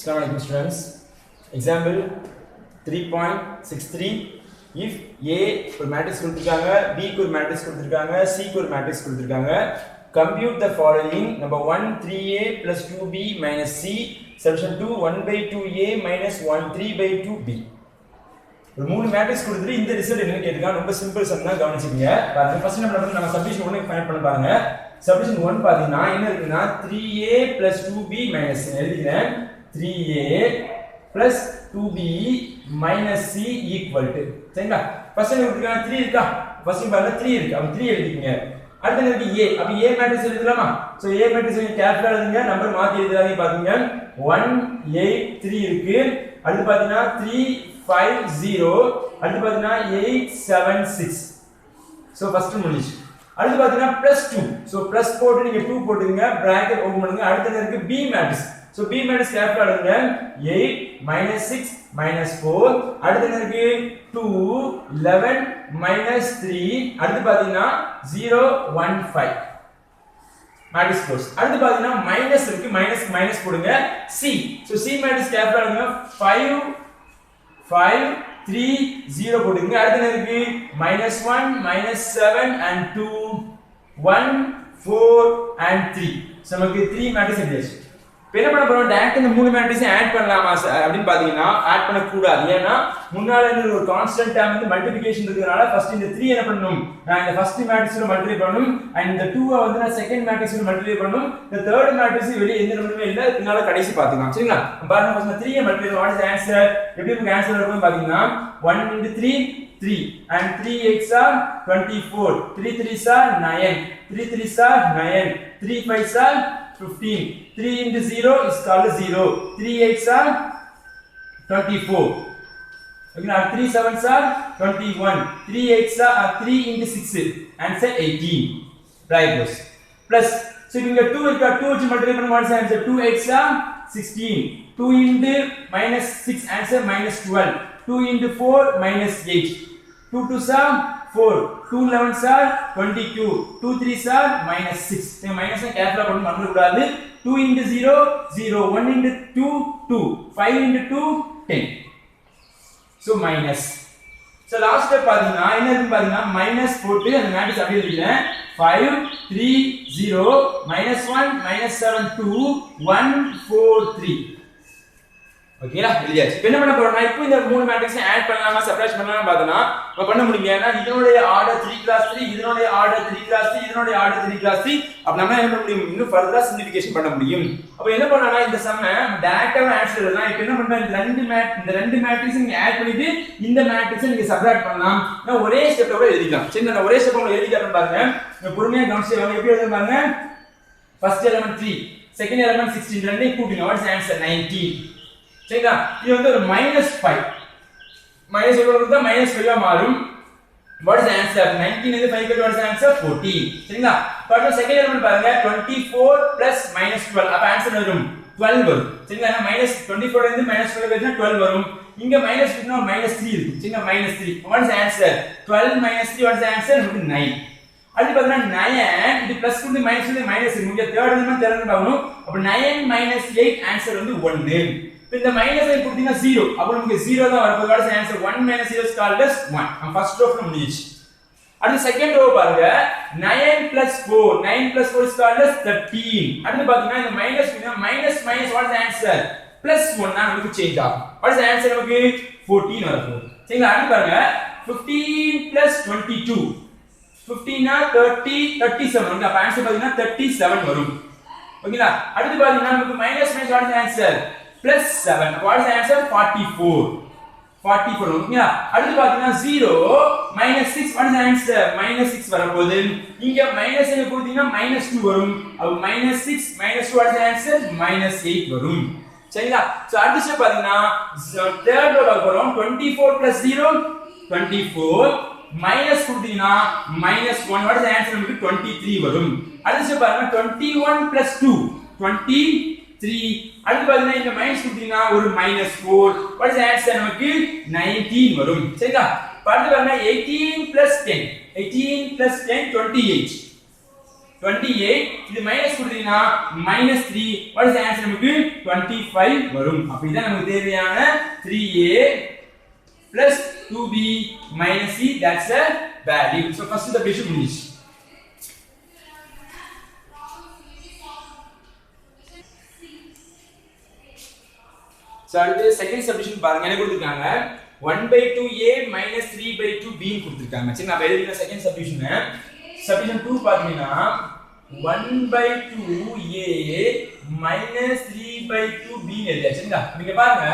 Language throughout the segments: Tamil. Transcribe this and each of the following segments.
Assalamu alaikum students. Example 3.63. If A ஒரு matrix கொடுத்திருக்காங்க, B க்கு ஒரு matrix கொடுத்திருக்காங்க, C க்கு ஒரு matrix கொடுத்திருக்காங்க, compute the following. Number 1 3A plus 2B minus C. Solution 2 1/2A minus 1/3/2B. ஒரு மூணு மேட்ரிக்ஸ் கொடுத்துட்டு இந்த ரிசல்ட் என்னன்னு கேட்டிருக்காங்க. ரொம்ப சிம்பிள் சம் தான், கவனிச்சுக்கங்க. பாருங்க ஃபர்ஸ்ட் நம்ம சப்டிவிஷன் 1 ஃபைண்ட் பண்ண பாருங்க. சப்டிவிஷன் 1 பாத்தீங்கன்னா என்ன இருக்குன்னா 3A plus 2B minus எழுதிக்கிறேன். 3A plus 2B minus C equal to சரிங்களா? ஃபர்ஸ்ட் என்ன கொடுத்திருக்காங்க 3 இருக்கா? ஃபர்ஸ்ட் பாருங்க 3 இருக்கு. அப்ப 3 எழுதிக்கங்க. அடுத்து இருக்கு A. அப்ப A மேட்ரிக்ஸ் எழுதலாமா? சோ A மேட்ரிக்ஸ் நீங்க கேர்ஃபுல்லா எழுதுங்க. நம்பர் மாத்தி எழுதுறாதீங்க பாருங்க. 1 8 3 இருக்கு. அடுத்து பாத்தீங்கன்னா 3 5 0. அடுத்து பாத்தீங்கன்னா 8 7 6. சோ ஃபர்ஸ்ட் முடிஞ்சு. அடுத்து பாத்தீங்கன்னா +2. சோ ப்ளஸ் போட்டு நீங்க 2 போட்டுங்க. பிராக்கெட் ஓபன் பண்ணுங்க. அடுத்து இருக்கு B matrix. So B matrix கேர்ஃபுல்லா எழுதுங்க. 8 -6 -4. அடுத்து இருக்கு 2 11 -3. அடுத்து பாத்தீங்கன்னா 0 1 5. Matrix close. அடுத்து பாத்தீங்கன்னா மைனஸ் இருக்கு. மைனஸ் போடுங்க. C. சோ C மேட்ரிக்ஸ் கேர்ஃபுல்லா எழுதுங்க. 5 5 3 0 போடுங்க. அடுத்து இருக்கு -1 -7 and 2 1 4 and 3. சோ நமக்கு 3 மேட்ரிக்ஸ் எழுதியாச்சு. இப்போ என்ன பண்ண போறோம், டைரக்ட் இந்த மூணு மேட்ரிக்ஸை ஆட் பண்ணலாமா அப்படினு பாத்தீங்கன்னா ஆட் பண்ண கூடாது. ஏன்னா முன்னால இருந்து ஒரு கான்ஸ்டன்ட் டேர்ம் வந்து மல்டிப்ளிகேஷன் இருக்கறனால ஃபர்ஸ்ட் இந்த 3 என்ன பண்ணனும், நான் இந்த ஃபர்ஸ்ட் மேட்ரிக்ஸோட மல்டிப்ளை பண்ணனும். அண்ட் இந்த 2 வந்து நான் செகண்ட் மேட்ரிக்ஸோட மல்டிப்ளை பண்ணனும். இந்த தேர்ட் மேட்ரிக்ஸ் வெளிய எந்த நம்பருமே இல்ல, இதனால கடைசி பாத்துக்கலாம். சரிங்களா? பாருங்க ஃபர்ஸ்ட் நான் 3 ஐ மல்டிப்ளை பண்ணா வாட் இஸ் ஆன்சர்? எப்படி நமக்கு ஆன்சர் வரும்னு பாத்தீங்கன்னா 1 into 3 3 and 3 8s are 24, 3 3s are 9, 3 3s are 9, 3 5s are 15, 3 into 0 is called 0, 3 8s are 24. Okay, now 3 7s are 21, 3 8s are 3 into 6, answer 18. Right goes. Plus, so you get 2 இருக்கா, 2 வச்சு மல்டிப்ளை பண்ணா what is answer? 2 8s are 16, 2 into -6 answer -12, 2 into 4 -8, 2 2s are 4, 2 11s are 22, 2 3s are -6. இந்த மைனஸ் கேர்ஃபுல்லா போட்டு மறந்துட கூடாது. 2 into 0 0, 1 into 2 2, 5 into 2 10. So minus. So last step பாத்தீங்கன்னா என்ன இருக்கு பாத்தீங்கன்னா மைனஸ் போட்டு அந்த மேட்ரிக்ஸ் அப்படியே எழுதிட்டேன். 5 3 0 -1 -7 2 1 4 3. ஓகேங்களா? எழுதியாச்சு. இப்போ என்ன பண்ண போறோம்னா இப்போ இந்த மூணு மேட்ரிக்ஸை ஆட் பண்ணலாமா சப்ட்ராக்ட் பண்ணலாமா பார்த்தோம்னா நம்ம பண்ண முடியும். ஏன்னா இதனுடைய ஆர்டர் 3 × 3, இதனுடைய ஆர்டர் 3 × 3, இதனுடைய ஆர்டர் 3 × 3. அப்ப நம்ம என்ன பண்ண முடியும், இன்னும் ஃபர்தரா சிம்பிளிஃபிகேஷன் பண்ண முடியும். அப்ப என்ன பண்ணலாம்னா இந்த சம்மை டைரக்டாவே ஆன்சர் எழுதலாம். இப்போ என்ன பண்றோம், இந்த ரெண்டு மேட்ரிக்ஸ் நீங்க ஆட் பண்ணிட்டு இந்த மேட்ரிக்ஸை நீங்க சப்ட்ராக்ட் பண்ணலாம். நான் ஒரே ஸ்டெப்ல கூட எழுதிக்கலாம். சரி, நான் ஒரே ஸ்டெப்ல உங்களுக்கு எழுதி காட்டுறேன் பாருங்க. நீங்க பொறுமையா கவனிச்சு வாங்க. எப்படி எழுதுறேன் பாருங்க. ஃபர்ஸ்ட் எலிமெண்ட் 3, செகண்ட் எலிமெண்ட் 16, ரெண்டையும் கூட்டுங்க. What is answer? 19. சரிங்களா? இது வந்து ஒரு -5 மைனஸ் எவ்வளவு தான் -5 ஆ மாறும். What is answer? 19 இருந்து 5 கழிச்சா வாட் இஸ் ஆன்சர்? 14. சரிங்களா? பாருங்க செகண்ட் எலிமெண்ட் பாருங்க 24 plus -12. அப்ப ஆன்சர் வரும் 12 வரும். சரிங்களா? ஏன்னா -24 இருந்து -12 கழிச்சா 12 வரும். இங்க மைனஸ் இருக்குன்னா -3 இருக்கு. சரிங்களா? -3. What is answer? 12 -3 what is answer? நமக்கு 9. அடுத்து பாத்தீங்கன்னா 9 இது பிளஸ் வந்து மைனஸ் வந்து மைனஸ் இருக்கு. இங்க தேர்ட் எலிமெண்ட் தெரியணும் பார்க்கணும். அப்ப 9 - 8 ஆன்சர் வந்து 1. இப்போ இந்த மைனஸ் ஐ கொடுத்தீங்கன்னா 0. அப்ப நமக்கு 0 தான் வரப்போகுது. What is answer? 1 - 0 is called as 1. நம்ம ஃபர்ஸ்ட் ரோல முடிஞ்சிச்சு. அடுத்து செகண்ட் ரோ பாருங்க. 9 + 4, 9 + 4 is called as 13. அடுத்து பாத்தீங்கன்னா இந்த minus minus what is answer? +1 தான் நமக்கு சேஞ்ச் ஆகும். What is answer? நமக்கு 14 வரப்போகுது. சரிங்களா? அடுத்து பாருங்க 15 + 22, 15 30 37. அப்ப ஆன்சர் பாத்தீங்கன்னா 37 வரும். ஓகேங்களா? அடுத்து பாத்தீங்கன்னா நமக்கு minus what is answer? +7. What is the answer? 44. 44. ஓகேங்களா? அடுத்து பாத்தீங்கன்னா 0 -6. What is the answer? -6 வரப்போகுது. இங்க மைனஸ் ஐ கொடுத்தீங்கன்னா -2 வரும். அப்ப -6 -2 what is the answer? -8 வரும். சரிங்களா? சோ அடுத்த ஸ்டெப் பாத்தீங்கன்னா தேர்ட் ரோ பார்க்க போறோம். 24 + 0 24, மைனஸ் கொடுத்தீங்கன்னா -1 what is the answer? நமக்கு 23 வரும். அடுத்த ஸ்டெப் பாருங்க 21 + 2 23. அடுத்து பாத்தீங்கன்னா இந்த மைனஸ் கொடுத்தீங்கன்னா ஒரு -4 what is the answer? நமக்கு 19 வரும். சரிங்களா? அடுத்து பாருங்க 18 + 10 18 + 10 28 28 இது மைனஸ் கொடுத்தீங்கன்னா -3 what is the answer நமக்கு 25 வரும் அப்ப இதான் நமக்கு தேவையான 3a plus 2b minus c that's a value so first the basic முடிஞ்சிச்சு so அடுத்து செகண்ட் சப்டிவிஷன் பாருங்க என்ன கொடுத்திருக்காங்க 1/2a minus 3/2b கொடுத்திருக்காங்க சரி நான் எழுதின செகண்ட் சப்டிவிஷன் சப்டிவிஷன் 2 பாத்தீங்கன்னா 1/2a minus 3/2b எழுதியாச்சுங்களா நீங்க பாருங்க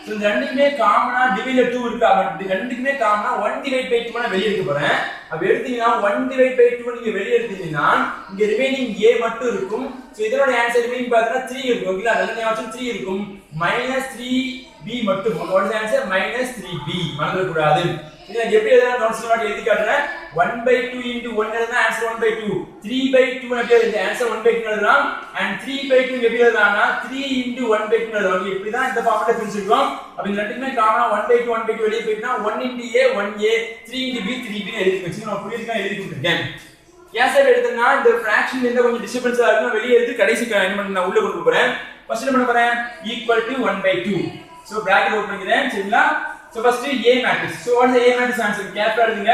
சோ இந்த ரெண்டுமே காமனா டிவைடர் 2 இருக்கு அப்ப ரெண்டுக்குமே காமனா 1/2 நான் வெளிய எடுக்க போறேன் அப்ப எடுத்தீங்கன்னா 1/2 நீங்க வெளிய எடுத்தீங்கன்னா இங்க ரிமைனிங் a மட்டும் இருக்கும் சோ இதோட ஆன்சர் ரிமைனிங் பார்த்தா 3 இருக்கும் ஓகேங்களா ரெண்டு ஆப்ஷன் 3 இருக்கும் -3b மட்டும் what is the answer -3b மறந்துட கூடாது இத எப்படி எழுதலாம் நோட்ஸ்ல நான் எழுதி காட்டுறேன் 1/2 into 1 எழுதுனா ஆன்சர் 1/2 3/2 அப்படியே இந்த ஆன்சர் 1/2 எழுதலாம் and 3/2 எப்படி எழுதலாம்னா 3 into 1/2 எழுதலாம் இப்படி தான் இந்த ஃபார்முலா பிரிச்சிருக்கோம் அப்ப இந்த ரெண்டுமே காமனா 1/2 வெளிய போயிடுனா 1 into a 1a 3 into b 3b எழுதி வச்சு நான் புரியுதுங்க எழுதி கொடுத்திருக்கேன் ஏன் சார் எடுத்தனா இந்த ஃபிராக்ஷன் எந்த கொஞ்சம் டிஸ்டர்பன்ஸா இருக்குனா வெளிய எடுத்து கடைசி என்ன பண்ண நான் உள்ள கொண்டு போறேன் ஃபர்ஸ்ட் என்ன பண்ண போறேன் equal to 1/2 so bracket open பண்ணிக்கிறேன் சரிங்களா so first a matrix so what is the a matrix answer கேர்ஃபுல்லா எழுதுங்க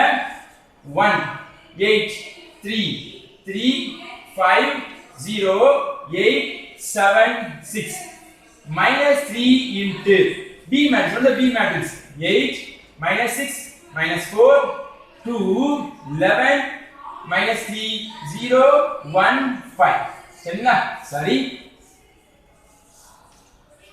1 8 3 3 5 0 8 7 6 minus 3 into b matrix what is the b matrix 8 minus 6 minus 4 2 11 minus 3 0 1 5 சரிங்களா சரி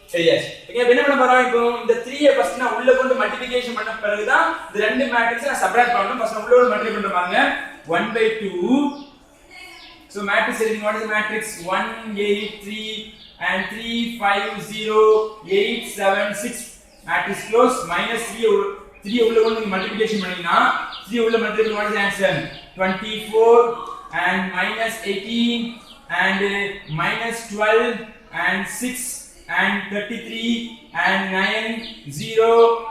சரியாச்சு ஓகே என்ன பண்ண போறோம் இப்போ இந்த 3 ஃபர்ஸ்ட் நான் உள்ள கொண்டு மல்டிப்ளிகேஷன் பண்ண பிறகு தான் இந்த ரெண்டு மேட்ரிக்ஸ் நான் செப்பரேட் பண்ணனும் ஃபர்ஸ்ட் உள்ள கொண்டு மல்டிப்ளை பண்ற பாருங்க 1/2 so matrix எழுதுங்க what is the matrix 1 8 3 and 3 5 0 8 7 6 matrix close -3 உள்ள கொண்டு மல்டிப்ளிகேஷன் பண்ணீங்கன்னா 3 உள்ள multiply what is the answer 24 and -18 and -12 and 6 and 33 and 9 0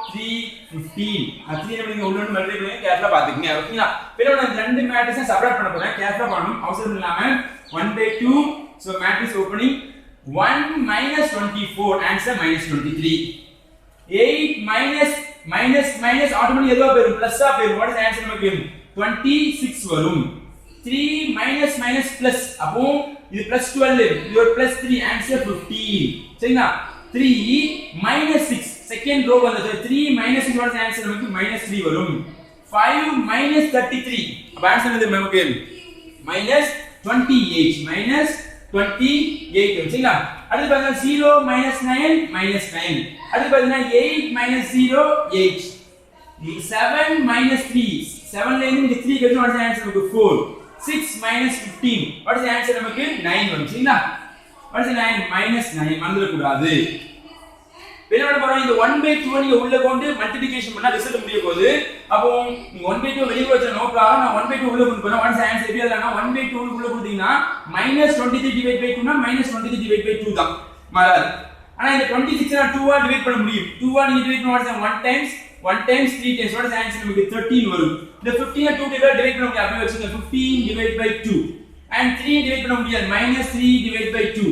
3 15 3 நம்ம உள்ள கொண்டு மல்டிப்ளை பண்ணி கேர்ஃபுல்லா பாத்துக்கங்க ஓகேங்களா இப்போ நான் ரெண்டு மேட்ரிக்ஸை செப்பரேட் பண்ண போறேன் கேர்ஃபுல்லா பண்ணனும் அவசரம் இல்லாம 1/2 so matrix opening 1 minus 24 answer -23 8 minus automatically எதுவா போயிடும் பிளஸ்ஸா போயிடும் what is the answer நமக்கு 26 வரும் 3 minus plus அப்போ இது +12 இது ஒரு +3 answer 15 சரிங்களா 3 6 செகண்ட் ரோ வந்தது 3 6 what is the answer நமக்கு -3 வரும் 5 33 அப்ப ஆன்சர் என்ன நமக்கு -28 சரிங்களா அடுத்து பாத்தீங்கன்னா 0 -9 -9 அடுத்து பாத்தீங்கன்னா 8 0 8 7 3 7 ல இருந்து 3 கழிச்சு what is the answer நமக்கு 4 6 15 what is the answer நமக்கு 9 வரும் சரிங்களா what is the 9 மறந்துட கூடாது என்ன பண்ண போறோம் இந்த 1/2 நீங்க உள்ள கொண்டு மல்டிப்ளிகேஷன் பண்ணா ரிசல்ட் முடிய போகுது அப்போ நீங்க 1/2 வெளிய வச்சா நோ ப்ராப்ளம் நான் 1/2 உள்ள கொண்டு போறேன் what is the answer எப்படி எழுதலாம்னா 1/2 உள்ள கொடுத்தீங்கன்னா -23/2 னா -23/2 தான் மாறாது ஆனா இந்த 26 நான் 2 ஆ டிவைட் பண்ண முடியும் 2 ஆ நீங்க டிவைட் பண்ணா 1 times 3 times what is the answer நமக்கு 13 வரும் இந்த 15 ஆ 2 டிவைட் பண்ண முடியாது அப்படியே வச்சுங்க 15 divide by 2 and 3 டிவைட் பண்ண முடியாது -3 divide by 2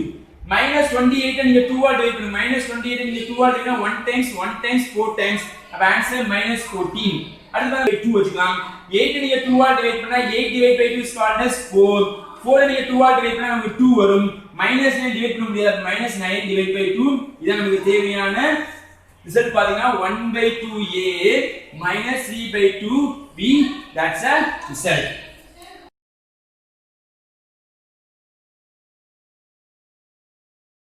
-28 நீங்க 2 ஆ டிவைட் பண்ணுங்க -28 நீங்க 2 ஆ டிவைட் 1 times 4 times அப்ப ஆன்சர் -14 அடுத்து 2 வச்சுக்கலாம் 8 நீங்க 2 ஆ டிவைட் பண்ணா 8 divide by 2 is called as 4 நீங்க 2 ஆ டிவைட் பண்ணா நமக்கு 2 வரும் -9 டிவைட் பண்ண முடியாது -9 divide by 2 இதான் நமக்கு தேவையான ரிசல்ட் பாத்தீங்கன்னா 1/2a -3/2b that's a result